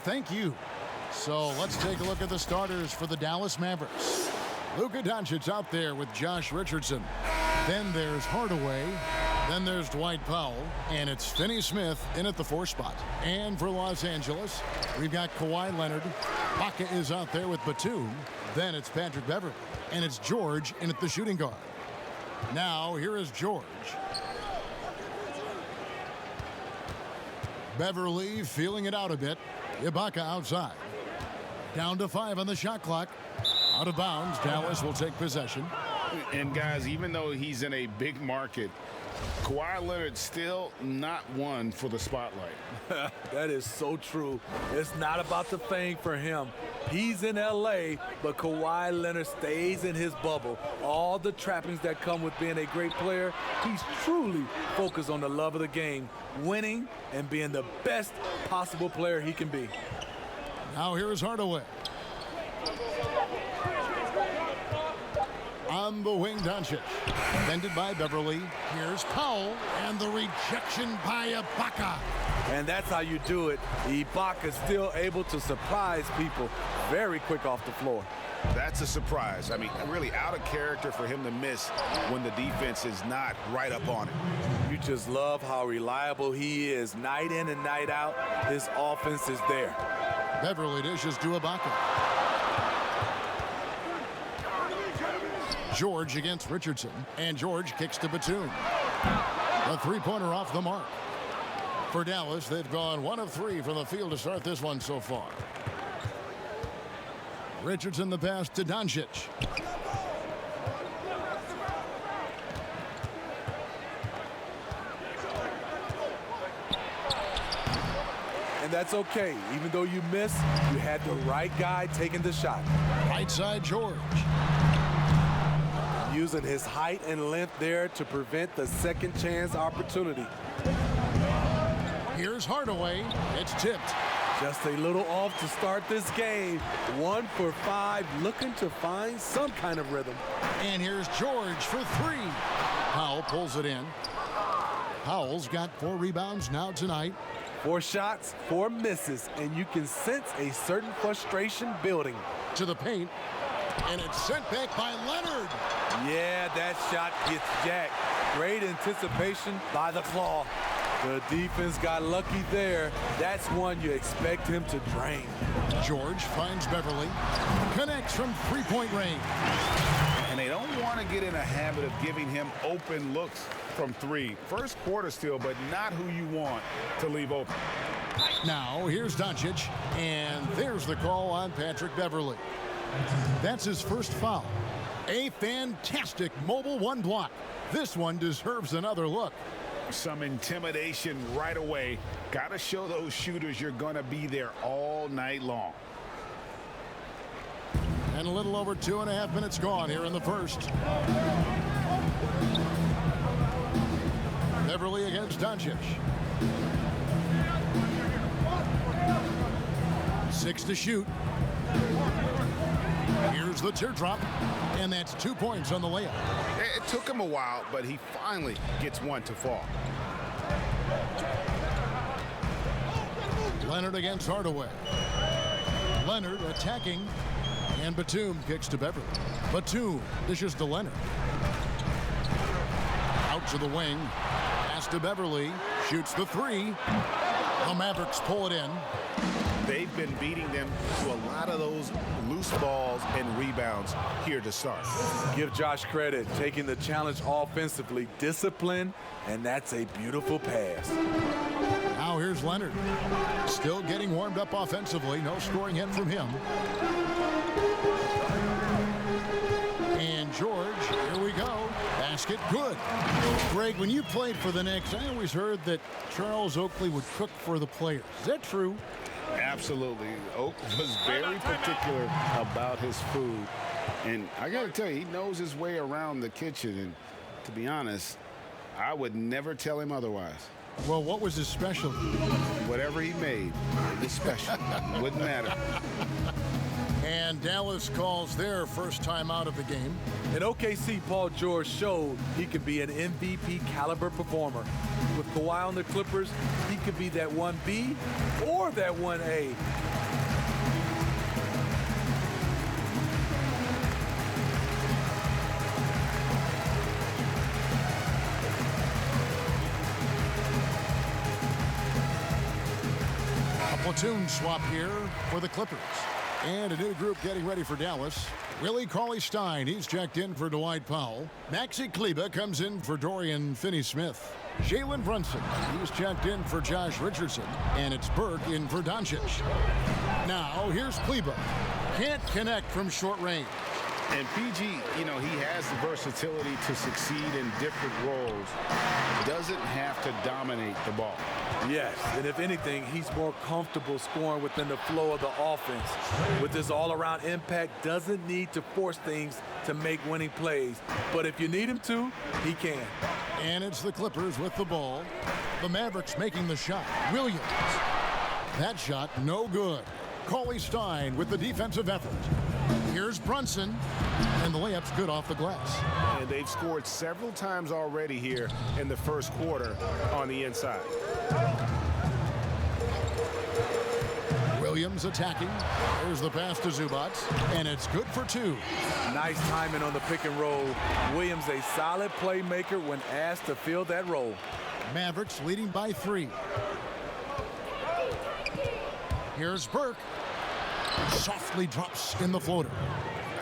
Thank you. So let's take a look at the starters for the Dallas Mavericks. Luka Doncic's out there with Josh Richardson. Then there's Hardaway. Then there's Dwight Powell. And it's Finney Smith in at the 4 spot. And for Los Angeles, we've got Kawhi Leonard. Ibaka is out there with Batum. Then it's Patrick Beverley. And it's George in at the shooting guard. Now here is George. Beverley feeling it out a bit. Ibaka outside. Down to 5 on the shot clock. Out of bounds. Dallas will take possession. And guys, even though he's in a big market, Kawhi Leonard's still not one for the spotlight. That is so true. It's not about the fame for him. He's in LA, but Kawhi Leonard stays in his bubble. All the trappings that come with being a great player, he's truly focused on the love of the game, winning and being the best possible player he can be. Now here's Hardaway. On the wing, Doncic. Defended by Beverley. Here's Powell. And the rejection by Ibaka. And that's how you do it. Ibaka still able to surprise people very quick off the floor. That's a surprise. I mean, really out of character for him to miss when the defense is not right up on it. You just love how reliable he is. Night in and night out, his offense is there. Beverley dishes to Ibaka. George against Richardson. And George kicks to Batum. A three-pointer off the mark. For Dallas, they've gone 1 of 3 from the field to start this one so far. Richardson the pass to Doncic. And that's okay. Even though you miss, you had the right guy taking the shot. Right side, George. Using his height and length there to prevent the second chance opportunity. Here's Hardaway. It's tipped. Just a little off to start this game. 1 for 5, looking to find some kind of rhythm. And here's George for 3. Powell pulls it in. Powell's got 4 rebounds now tonight. 4 shots, 4 misses, and you can sense a certain frustration building. To the paint, and it's sent back by Leonard. Yeah, that shot gets jacked. Great anticipation by the KLAW. The defense got lucky there. That's one you expect him to drain. George finds Beverley. Connects from 3-point range. And they don't want to get in a habit of giving him open looks from 3. First quarter still, but not who you want to leave open. Now, here's Doncic, and there's the call on Patrick Beverley. That's his first foul. A fantastic mobile 1 block. This one deserves another look. Some intimidation right away. Got to show those shooters you're going to be there all night long. And a little over 2.5 minutes gone here in the first. Beverley against Doncic. 6 to shoot. Here's the teardrop, and that's 2 points on the layup. It took him a while, but he finally gets one to fall. Leonard against Hardaway. Leonard attacking, and Batum kicks to Beverley. Batum dishes to Leonard. Out to the wing, pass to Beverley, shoots the 3. The Mavericks pull it in. They've been beating them to a lot of those loose balls and rebounds here to start. Give Josh credit, taking the challenge offensively, discipline, and that's a beautiful pass. Now here's Leonard. Still getting warmed up offensively. No scoring hit from him. And George, here we go. Basket good. Greg, when you played for the Knicks, I always heard that Charles Oakley would cook for the players. Is that true? Absolutely. Oak was very particular about his food. And I got to tell you, he knows his way around the kitchen. And to be honest, I would never tell him otherwise. Well, what was his specialty? Whatever he made, it was special. Wouldn't matter. And Dallas calls their first time out of the game. In OKC, Paul George showed he could be an MVP caliber performer. With Kawhi on the Clippers, he could be that 1B or that 1A. Platoon swap here for the Clippers. And a new group getting ready for Dallas. Willie Cauley-Stein, he's checked in for Dwight Powell. Maxi Kleber comes in for Dorian Finney-Smith. Jalen Brunson, he's checked in for Josh Richardson. And it's Burke in for Doncic. Now, here's Kleber. Can't connect from short range. And PG, you know, he has the versatility to succeed in different roles. Doesn't have to dominate the ball. Yes, and if anything, he's more comfortable scoring within the flow of the offense. With his all-around impact, doesn't need to force things to make winning plays. But if you need him to, he can. And it's the Clippers with the ball. The Mavericks making the shot. Williams. That shot, no good. Cauley-Stein with the defensive effort. Here's Brunson, and the layup's good off the glass. And they've scored several times already here in the first quarter on the inside. Williams attacking. There's the pass to Zubac, and it's good for two. Nice timing on the pick and roll. Williams a solid playmaker when asked to fill that role. Mavericks leading by 3. Here's Burke. Softly drops in the floater.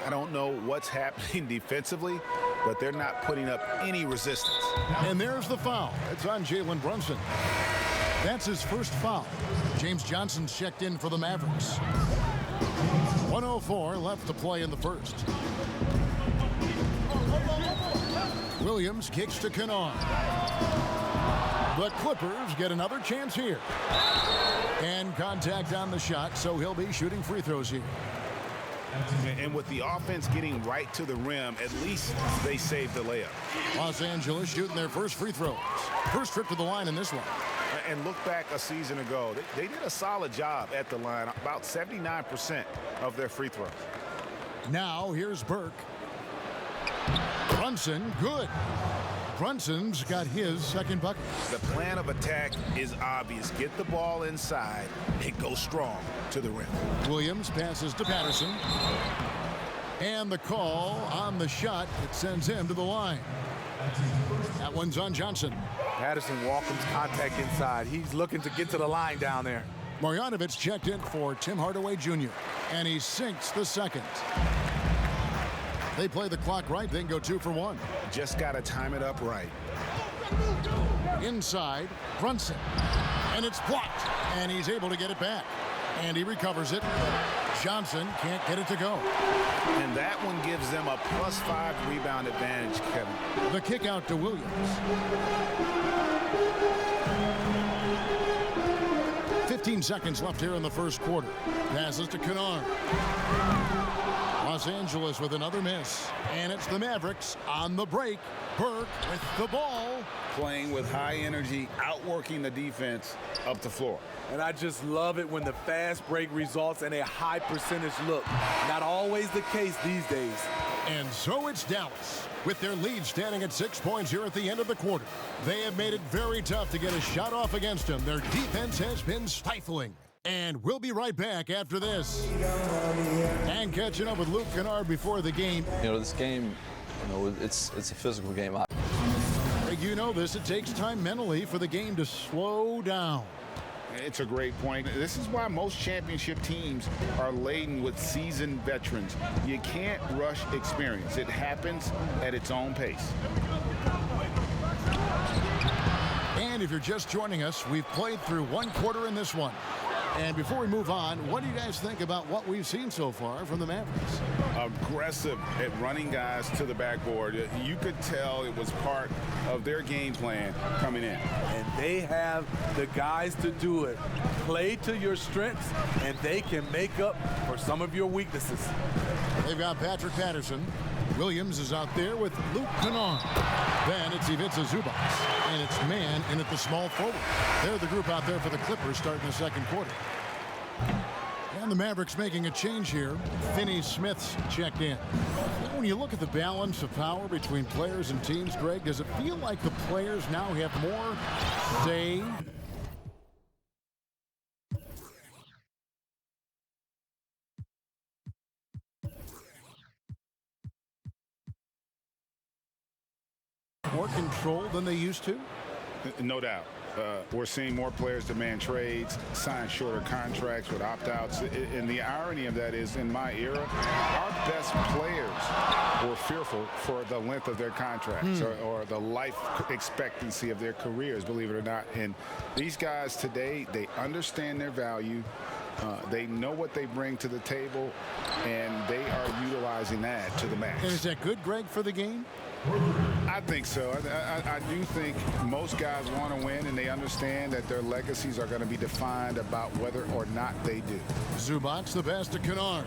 I don't know what's happening defensively, but they're not putting up any resistance. And there's the foul. It's on Jalen Brunson. That's his first foul. James Johnson's checked in for the Mavericks. 1:04 left to play in the first. Williams kicks to Kennard. The Clippers get another chance here. And contact on the shot, so he'll be shooting free throws here. And with the offense getting right to the rim, at least they saved the layup. Los Angeles shooting their first free throws. First trip to the line in this one. And look back a season ago, they did a solid job at the line, about 79% of their free throws. Now here's Burke. Brunson, good. Brunson's got his second bucket. The plan of attack is obvious. Get the ball inside and go strong to the rim. Williams passes to Patterson. And the call on the shot, it sends him to the line. That one's on Johnson. Patterson welcomes contact inside. He's looking to get to the line down there. Marjanovic checked in for Tim Hardaway Jr. And he sinks the second. They play the clock right, then go 2 for 1. Just got to time it up right. Inside, Brunson. And it's blocked. And he's able to get it back. And he recovers it. Johnson can't get it to go. And that one gives them a +5 rebound advantage, Kevin. The kick out to Williams. 15 seconds left here in the first quarter. Passes to Kennard. Los Angeles with another miss. And it's the Mavericks on the break. Burke with the ball. Playing with high energy, outworking the defense up the floor. And I just love it when the fast break results in a high percentage look. Not always the case these days. And so it's Dallas. With their lead standing at 6 points here at the end of the quarter. They have made it very tough to get a shot off against them. Their defense has been stifling. And we'll be right back after this. And catching up with Luke Kennard before the game. You know, this game, you know, it's a physical game. You know this, it takes time mentally for the game to slow down. It's a great point. This is why most championship teams are laden with seasoned veterans. You can't rush experience. It happens at its own pace. And if you're just joining us, we've played through 1 quarter in this one. And before we move on, what do you guys think about what we've seen so far from the Mavericks? Aggressive at running guys to the backboard. You could tell it was part of their game plan coming in. And they have the guys to do it. Play to your strengths, and they can make up for some of your weaknesses. They've got Patrick Patterson. Williams is out there with Luke Kennard. Then it's Ivica Zubac. And it's man in at the small forward. They're the group out there for the Clippers starting the second quarter. And the Mavericks making a change here. Finney-Smith's checked in. When you look at the balance of power between players and teams, Greg, does it feel like the players now have more say? More control than they used to? No doubt. We're seeing more players demand trades, sign shorter contracts with opt-outs. And the irony of that is, in my era, our best players were fearful for the length of their contracts or the life expectancy of their careers, believe it or not. And these guys today, they understand their value. They know what they bring to the table, and they are utilizing that to the max. And is that good, Greg, for the game? I think so. I do think most guys want to win, and they understand that their legacies are going to be defined about whether or not they do. Zubac, the pass to Kennard.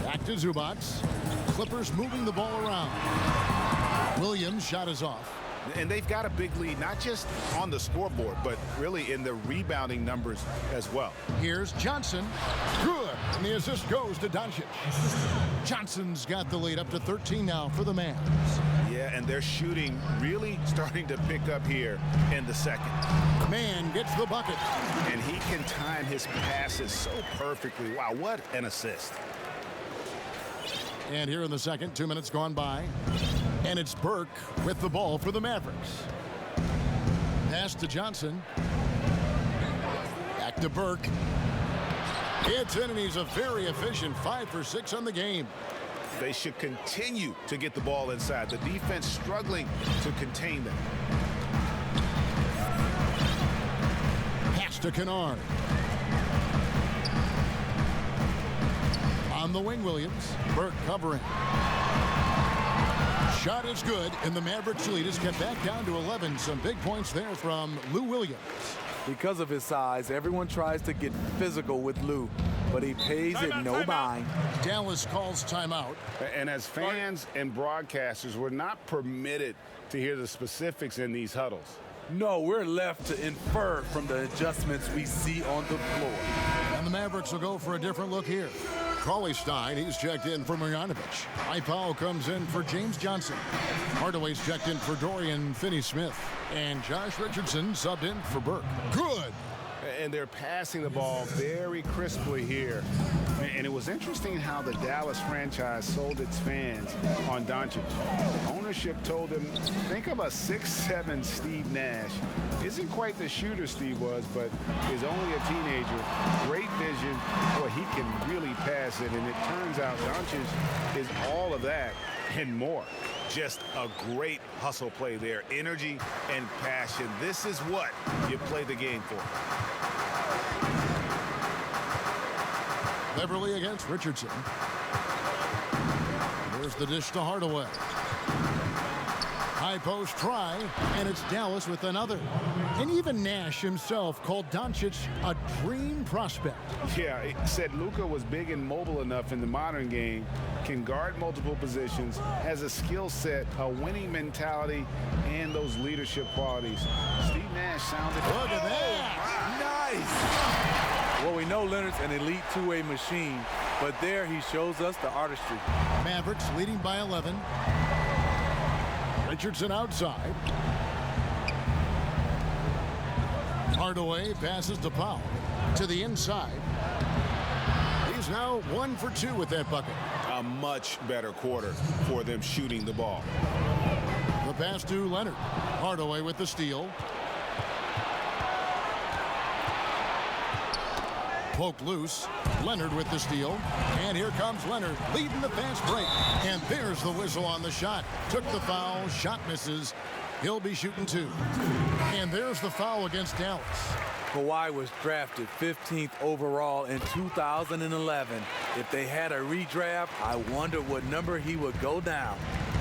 Back to Zubac. Clippers moving the ball around. Williams' shot is off. And they've got a big lead, not just on the scoreboard, but really in the rebounding numbers as well. Here's Johnson. Good. And the assist goes to Doncic. Johnson's got the lead up to 13 now for the Mavs. Yeah, and they're shooting really starting to pick up here in the second. Man gets the bucket. And he can time his passes so perfectly. Wow, what an assist. And here in the second, 2 minutes gone by. And it's Burke with the ball for the Mavericks. Pass to Johnson. Back to Burke. It's in, and he's a very efficient 5 for 6 on the game. They should continue to get the ball inside. The defense struggling to contain them. Pass to Kennard. On the wing, Williams. Burke covering. Shot is good, and the Mavericks lead is kept back down to 11. Some big points there from Lou Williams. Because of his size, everyone tries to get physical with Lou, but he pays it no mind. Dallas calls timeout. And as fans and broadcasters, we're not permitted to hear the specifics in these huddles. No, we're left to infer from the adjustments we see on the floor. And the Mavericks will go for a different look here. Cauley-Stein, he's checked in for Marjanovic. Powell comes in for James Johnson. Hardaway's checked in for Dorian Finney-Smith. And Josh Richardson subbed in for Burke. Good. And they're passing the ball very crisply here. And it was interesting how the Dallas franchise sold its fans on Doncic. Ownership told them, think of a 6'7" Steve Nash. Isn't quite the shooter Steve was, but is only a teenager. Great vision. Boy, he can really pass it. And it turns out Doncic is all of that and more. Just a great hustle play there. Energy and passion. This is what you play the game for. Beverly against Richardson. There's the dish to Hardaway. High post try, and it's Dallas with another. And even Nash himself called Doncic a dream prospect. Yeah, he said LUKA was big and mobile enough in the modern game, can guard multiple positions, has a skill set, a winning mentality, and those leadership qualities. Steve Nash sounded... Look at that! Nice! Well, we know Leonard's an elite two-way machine, but there he shows us the artistry. Mavericks leading by 11. Richardson outside. Hardaway passes to Powell to the inside. He's now 1 for 2 with that bucket. A much better quarter for them shooting the ball. The pass to Leonard. Hardaway with the steal. Poked loose. Leonard with the steal. And here comes Leonard leading the fast break. And there's the whistle on the shot. Took the foul. Shot misses. He'll be shooting 2. And there's the foul against Dallas. Kawhi was drafted 15th overall in 2011. If they had a redraft, I wonder what number he would go down.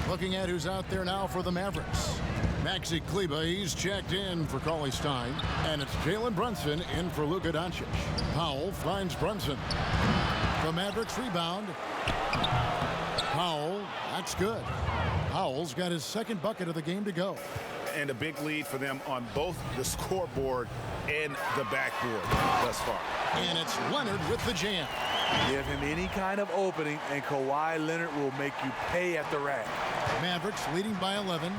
Looking at who's out there now for the Mavericks. Maxi Kleber, he's checked in for Cauley-Stein. And it's Jalen Brunson in for Luka Doncic. Powell finds Brunson. The Mavericks rebound. Powell, that's good. Powell's got his second bucket of the game to go. And a big lead for them on both the scoreboard and the backboard thus far. And it's Leonard with the jam. Give him any kind of opening, and Kawhi Leonard will make you pay at the rack. Mavericks leading by 11.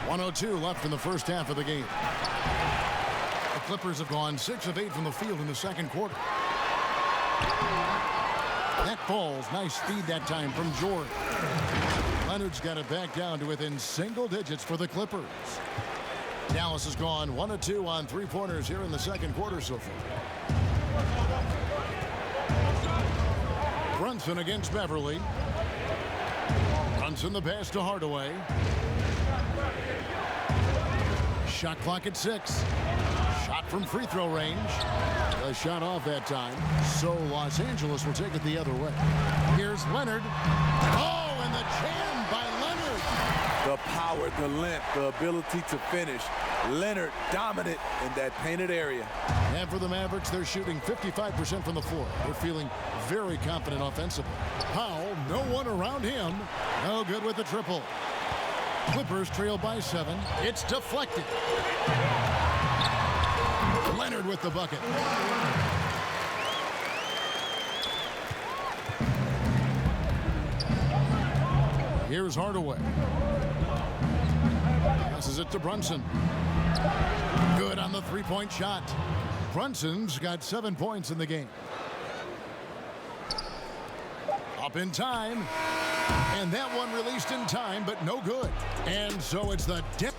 1:02 left in the first half of the game. The Clippers have gone 6 of 8 from the field in the second quarter. That falls. Nice speed that time from George. Leonard's got it back down to within single digits for the Clippers. Dallas has gone 1 of 2 on three-pointers here in the second quarter so far. Brunson against Beverly. Brunson the pass to Hardaway. Shot clock at 6. Shot from free throw range. A shot off that time. So Los Angeles will take it the other way. Here's Leonard. Oh, and the jam by Leonard. The power, the length, the ability to finish. Leonard dominant in that painted area. And for the Mavericks, they're shooting 55% from the floor. They're feeling very confident offensively. Powell, no one around him. No good with the triple. Clippers trail by 7. It's deflected. Leonard with the bucket. Here's Hardaway. Passes it to Brunson. Good on the three-point shot. Brunson's got 7 points in the game. Up in time. And that one released in time, but no good. And so it's the dip.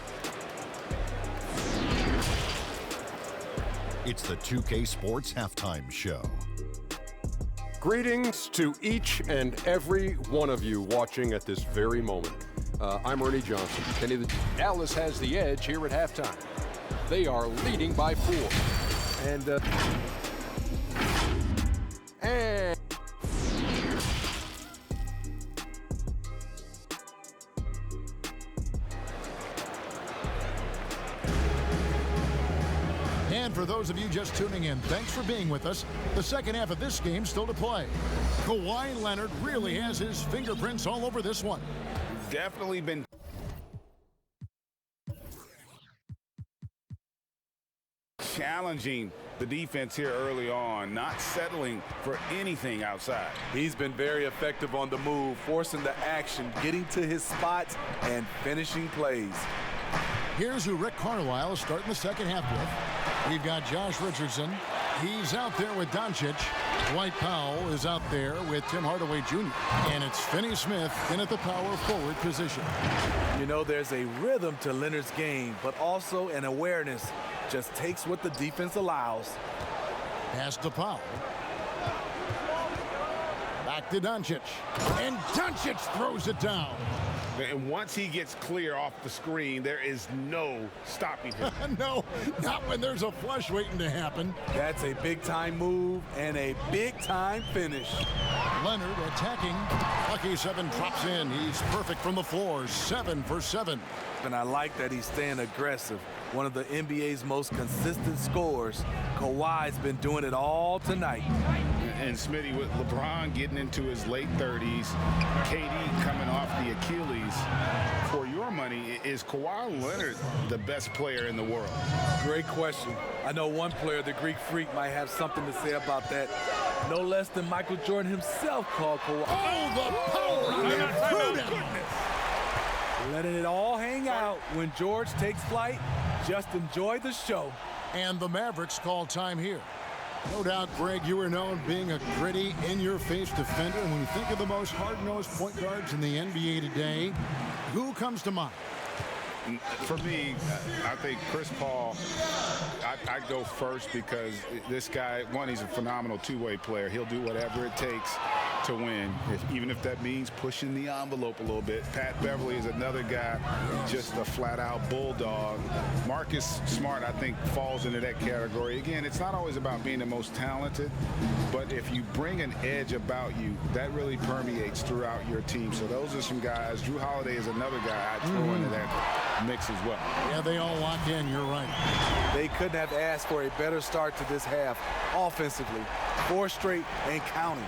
It's the 2K Sports Halftime Show. Greetings to each and every one of you watching at this very moment. I'm Ernie Johnson. Kenny, Dallas has the edge here at halftime. They are leading by 4. And for those of you just tuning in, thanks for being with us. The second half of this game still to play. Kawhi Leonard really has his fingerprints all over this one. Definitely been challenging the defense here early on, not settling for anything outside. He's been very effective on the move, forcing the action, getting to his spots, and finishing plays. Here's who Rick Carlisle is starting the second half with. We've got Josh Richardson. He's out there with Doncic. Dwight Powell is out there with Tim Hardaway Jr. And it's Finney Smith in at the power forward position. You know, there's a rhythm to Leonard's game, but also an awareness. Just takes what the defense allows. Pass to Powell. Back to Doncic. And Doncic throws it down. And once he gets clear off the screen, there is no stopping him. No, not when there's a flush waiting to happen. That's a big-time move and a big-time finish. Leonard attacking. Lucky 7 drops in. He's perfect from the floor. 7 for 7. And I like that he's staying aggressive. One of the NBA's most consistent scorers. Kawhi's been doing it all tonight. And Smitty, with LeBron getting into his late 30s, KD coming off the Achilles, for your money, is Kawhi Leonard the best player in the world? Great question. I know one player, the Greek Freak, might have something to say about that. No less than Michael Jordan himself called Kawhi. Oh, the power on that fruit. Letting it all hang out when George takes flight. Just enjoy the show. And the Mavericks call time here. No doubt, Greg, you are known being a gritty, in-your-face defender. And when you think of the most hard-nosed point guards in the NBA today, who comes to mind? For me, I think Chris Paul, I go first because this guy, one, he's a phenomenal two-way player. He'll do whatever it takes to win, even if that means pushing the envelope a little bit. Pat Beverly is another guy, just a flat-out bulldog. Marcus Smart, I think, falls into that category. Again, it's not always about being the most talented, but if you bring an edge about you, that really permeates throughout your team. So those are some guys. Drew Holiday is another guy I'd throw into that mix as well. Yeah, they all lock in. You're right. They couldn't have asked for a better start to this half offensively. 4 straight and counting.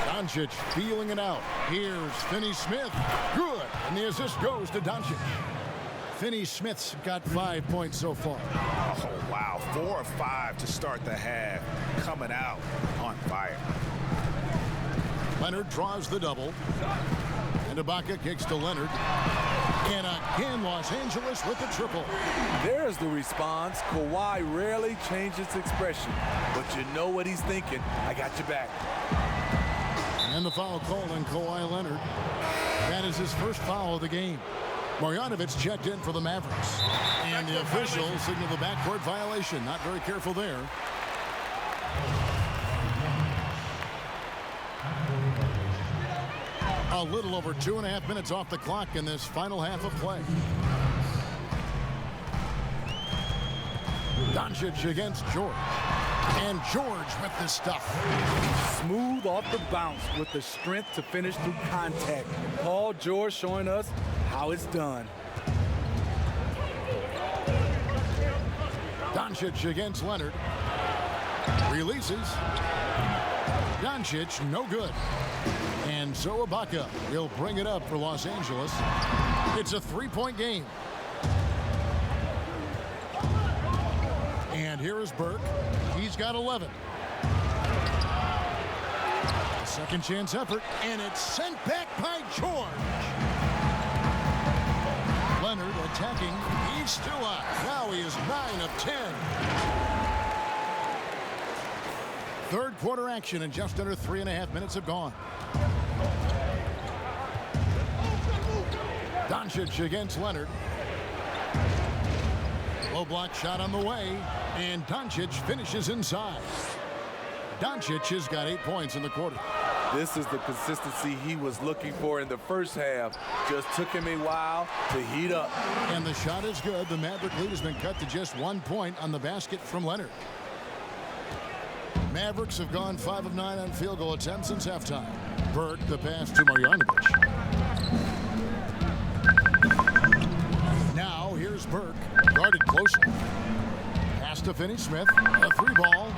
Doncic feeling it out. Here's Finney Smith. Good. And the assist goes to Doncic. Finney Smith's got 5 points so far. Oh, wow. 4 of 5 to start the half. Coming out on fire. Leonard draws the double. And Ibaka kicks to Leonard. And again, Los Angeles with the triple. There's the response. Kawhi rarely changes expression, but you know what he's thinking. I got your back. And the foul called on Kawhi Leonard. That is his first foul of the game. Marjanovic checked in for the Mavericks. And the officials signal the backcourt violation. Not very careful there. A little over 2.5 minutes off the clock in this final half of play. Doncic against George. And George with the stuff. Smooth off the bounce with the strength to finish through contact. Paul George showing us how it's done. Doncic against Leonard. Releases. Doncic, no good. And so Ibaka will bring it up for Los Angeles. It's a 3-point game. And here is Burke. He's got 11. A second chance effort, and it's sent back by George. Leonard attacking. He's still up. Now he is 9 of 10. Third quarter action, and just under 3.5 minutes have gone. Doncic against Leonard. Low block shot on the way, and Doncic finishes inside. Doncic has got 8 points in the quarter. This is the consistency he was looking for in the first half. Just took him a while to heat up. And the shot is good. The Maverick lead has been cut to just 1 point on the basket from Leonard. Mavericks have gone 5 of 9 on field goal attempts since halftime. Burke, the pass to Marjanovic. Now here's Burke, guarded closely. Pass to Finney-Smith, a 3-ball.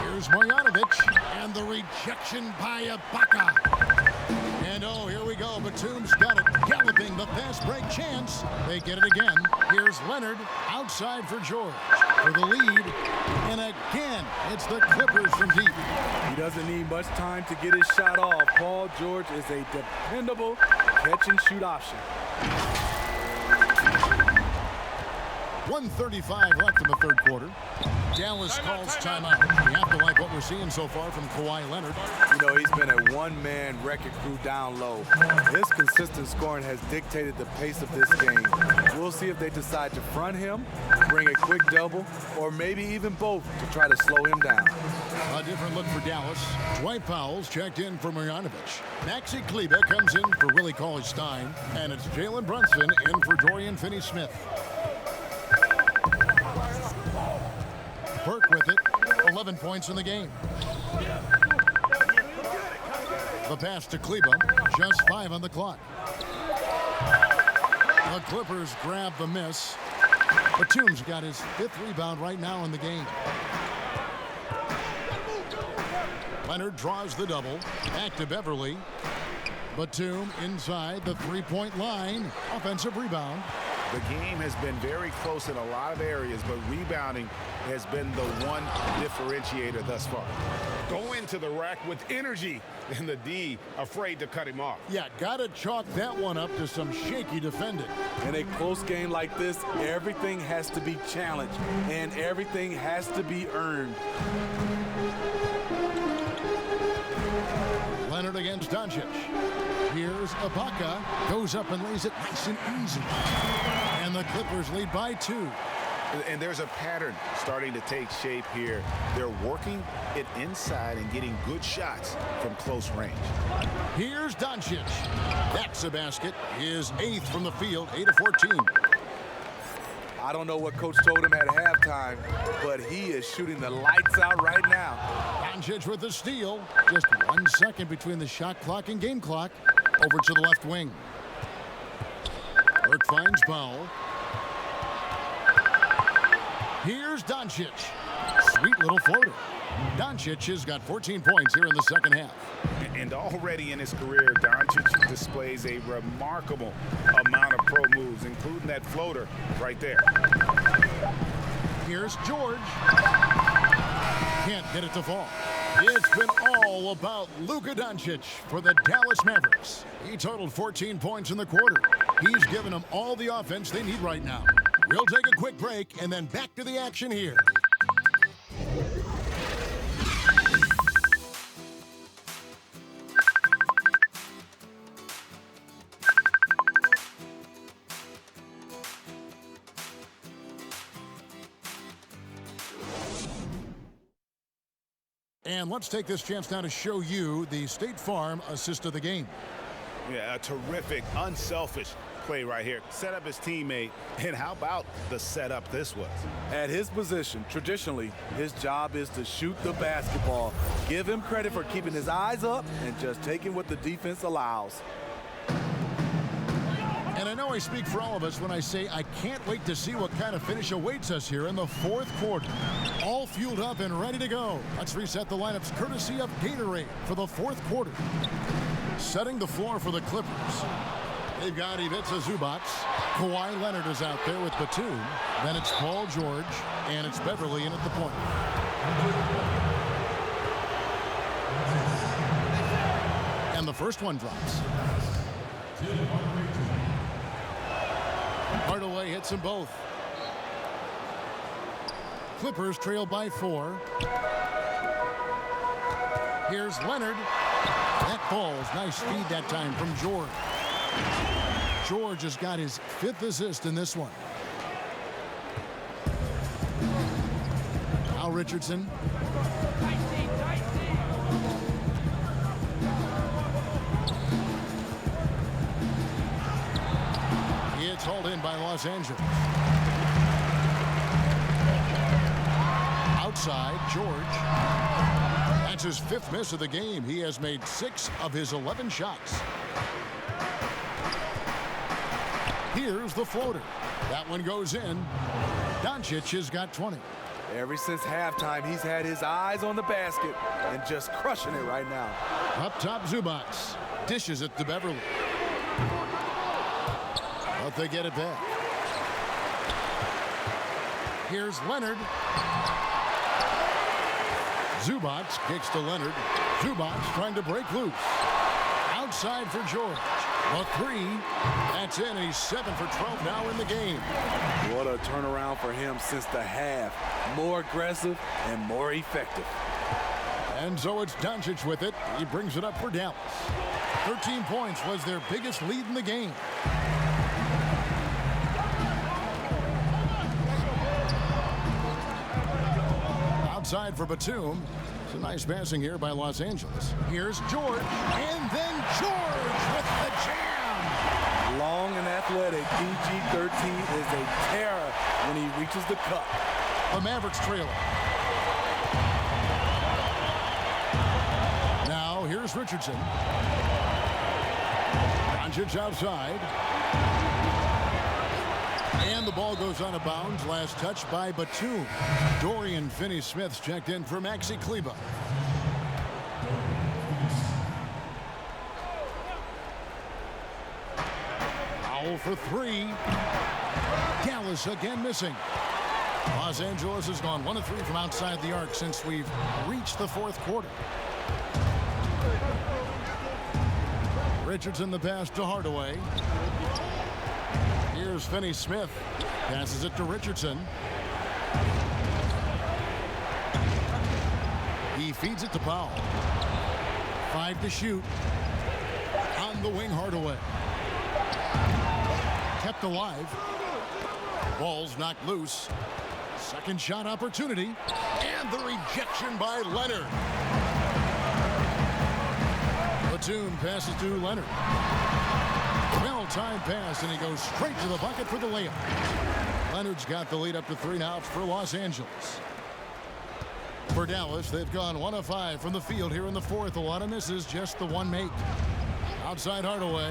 Here's Marjanovic, and the rejection by Ibaka. And oh, here we go. Batum's got it, galloping the fast break chance. They get it again. Here's Leonard, outside for George, for the lead. And again, it's the Clippers from deep. He doesn't need much time to get his shot off. Paul George is a dependable catch-and-shoot option. 1:35 left in the third quarter. Dallas calls timeout. We have to like what we're seeing so far from Kawhi Leonard. You know, he's been a one-man wrecking crew down low. His consistent scoring has dictated the pace of this game. We'll see if they decide to front him, bring a quick double, or maybe even both to try to slow him down. A different look for Dallas. Dwight Powell's checked in for Marjanovic. Maxi Kleber comes in for Willie Cauley-Stein. And it's Jalen Brunson in for Dorian Finney-Smith. Burke with it, 11 points in the game. The pass to Kleber, just 5 on the clock. The Clippers grab the miss. Batum's got his 5th rebound right now in the game. Leonard draws the double, back to Beverly. Batum inside the 3-point line, offensive rebound. The game has been very close in a lot of areas, but rebounding has been the one differentiator thus far. Go into the rack with energy, and the D afraid to cut him off. Yeah, gotta chalk that one up to some shaky defending. In a close game like this, everything has to be challenged, and everything has to be earned. Leonard against Doncic. Here's Ibaka, goes up and lays it nice and easy. And the Clippers lead by 2. And there's a pattern starting to take shape here. They're working it inside and getting good shots from close range. Here's Doncic. That's a basket. His 8th from the field, 8 of 14. I don't know what coach told him at halftime, but he is shooting the lights out right now. Doncic with the steal. Just 1 second between the shot clock and game clock. Over to the left wing. Burke finds Powell. Here's Doncic. Sweet little floater. Doncic has got 14 points here in the second half. And already in his career, Doncic displays a remarkable amount of pro moves, including that floater right there. Here's George. Can't get it to fall. It's been all about Luka Doncic for the Dallas Mavericks. He totaled 14 points in the quarter. He's given them all the offense they need right now. We'll take a quick break and then back to the action here. And let's take this chance now to show you the State Farm assist of the game. Yeah, a terrific, unselfish play right here. Set up his teammate, and how about the setup this was? At his position, traditionally, his job is to shoot the basketball. Give him credit for keeping his eyes up and just taking what the defense allows. And I know I speak for all of us when I say I can't wait to see what kind of finish awaits us here in the fourth quarter. All fueled up and ready to go. Let's reset the lineups courtesy of Gatorade for the fourth quarter. Setting the floor for the Clippers. They've got Ivica Zubac. Kawhi Leonard is out there with Batum. Then it's Paul George, and it's Beverly in at the point. And the first one drops. Hardaway hits them both. Clippers trail by 4. Here's Leonard. That falls. Nice feed that time from George. George has got his 5th assist in this one. Al Richardson. It's hauled in by Los Angeles. Outside, George. That's his 5th miss of the game. He has made 6 of his 11 shots. Here's the floater. That one goes in. Doncic has got 20. Ever since halftime, he's had his eyes on the basket and just crushing it right now. Up top, Zubac. Dishes it to Beverly. But they get it back. Here's Leonard. Zubac kicks to Leonard. Zubac trying to break loose. Outside for George. A 3. That's in. He's 7 for 12 now in the game. What a turnaround for him since the half. More aggressive and more effective. And so it's Doncic with it. He brings it up for Dallas. 13 points was their biggest lead in the game. Outside for Batum. It's a nice passing here by Los Angeles. Here's George, and then George with the jam. Long and athletic, PG-13 is a terror when he reaches the cup. The Mavericks trailer. Now here's Richardson. Doncic outside. And the ball goes out of bounds. Last touch by Batum. Dorian Finney-Smith's checked in for Maxi Kleber. Foul for 3. Dallas again missing. Los Angeles has gone 1 of 3 from outside the arc since we've reached the fourth quarter. Richardson the pass to Hardaway. Here's Finney-Smith. Passes it to Richardson. He feeds it to Powell. 5 to shoot. On the wing, Hardaway. Kept alive. Ball's knocked loose. Second shot opportunity. And the rejection by Leonard. Batum passes to Leonard. Well-timed pass, and he goes straight to the bucket for the layup. Leonard's got the lead up to 3 now for Los Angeles. For Dallas, they've gone 1 of 5 from the field here in the fourth. A lot of misses, just the 1 make. Outside Hardaway.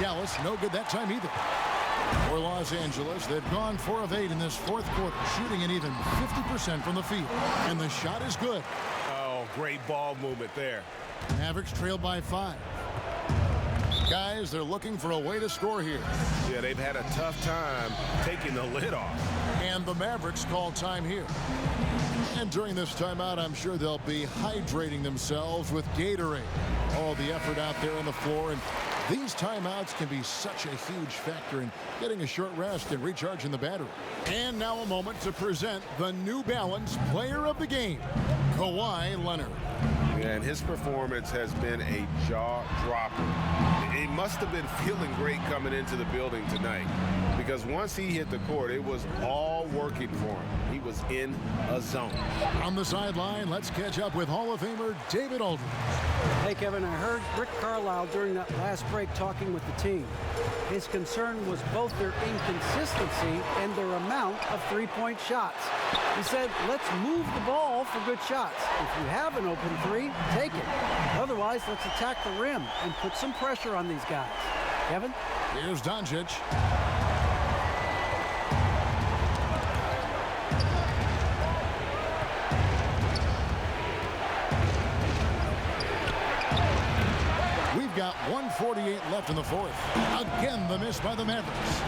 Dallas, no good that time either. For Los Angeles, they've gone 4 of 8 in this fourth quarter, shooting an even 50% from the field. And the shot is good. Oh, great ball movement there. Mavericks trail by 5. Guys, they're looking for a way to score here. Yeah, they've had a tough time taking the lid off. And the Mavericks call time here. And during this timeout, I'm sure they'll be hydrating themselves with Gatorade. All the effort out there on the floor. And these timeouts can be such a huge factor in getting a short rest and recharging the battery. And now a moment to present the New Balance Player of the Game, Kawhi Leonard. And his performance has been a jaw-dropper. He must have been feeling great coming into the building tonight, because once he hit the court, it was all working for him. He was in a zone. On the sideline, let's catch up with Hall of Famer David Aldridge. Hey, Kevin, I heard Rick Carlisle during that last break talking with the team. His concern was both their inconsistency and their amount of three-point shots. He said, let's move the ball for good shots. If you have an open three, take it. Otherwise, let's attack the rim and put some pressure on these guys. Kevin? Here's Doncic. We've got 1:48 left in the fourth. Again, the miss by the Mavericks.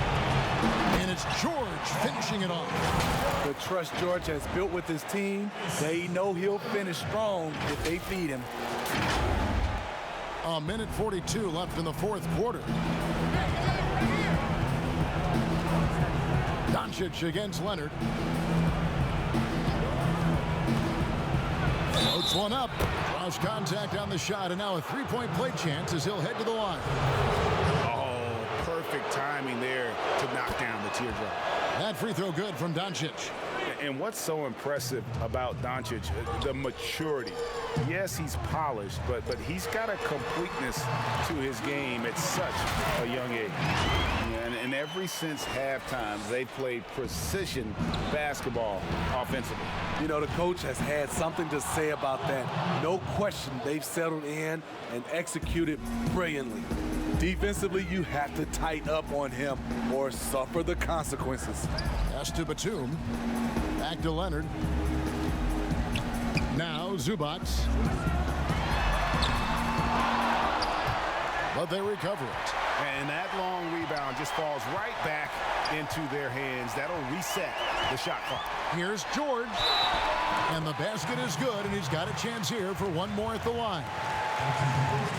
And it's George finishing it off. The trust George has built with his team, they know he'll finish strong if they feed him. A minute 42 left in the fourth quarter. Doncic against Leonard. Floats one up. Draws contact on the shot, and now a three-point play chance as he'll head to the line. Oh, perfect timing there to knock down the teardrop. That free throw good from Doncic. And what's so impressive about Doncic, the maturity. Yes, he's polished, but he's got a completeness to his game at such a young age. And ever since halftime, they played precision basketball offensively. You know, the coach has had something to say about that. No question, they've settled in and executed brilliantly. Defensively, you have to tighten up on him or suffer the consequences. Pass to Batum. Back to Leonard. Now Zubac. But they recover it. And that long rebound just falls right back into their hands. That'll reset the shot clock. Here's George. And the basket is good, and he's got a chance here for one more at the line.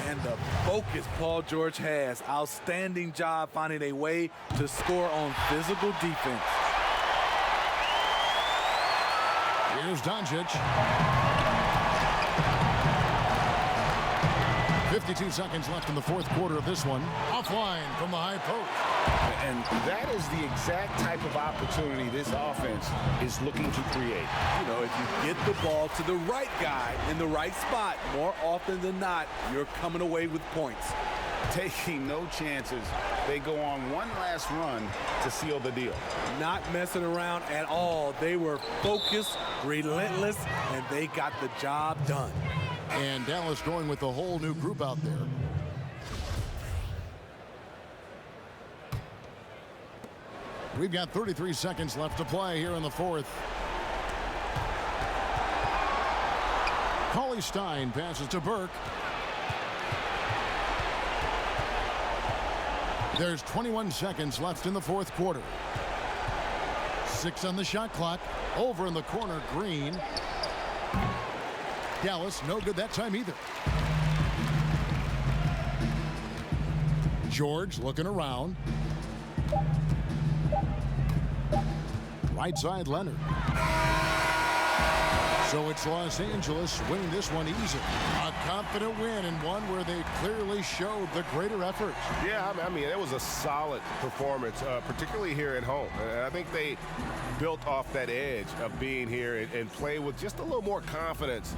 And the focus Paul George has. Outstanding job finding a way to score on physical defense. Here's Doncic. 52 seconds left in the fourth quarter of this one. Offline from the high post. And that is the exact type of opportunity this offense is looking to create. You know, if you get the ball to the right guy in the right spot, more often than not, you're coming away with points. Taking no chances, they go on one last run to seal the deal. Not messing around at all. They were focused, relentless, and they got the job done. And Dallas going with the whole new group out there. We've got 33 seconds left to play here in the fourth. Cauley Stein passes to Burke. There's 21 seconds left in the fourth quarter. 6 on the shot clock. Over in the corner, Green. Dallas, no good that time either. George looking around. Right side, Leonard. So it's Los Angeles winning this one easy. A confident win and one where they clearly showed the greater effort. Yeah, I mean, it was a solid performance, particularly here at home. I think they built off that edge of being here and play with just a little more confidence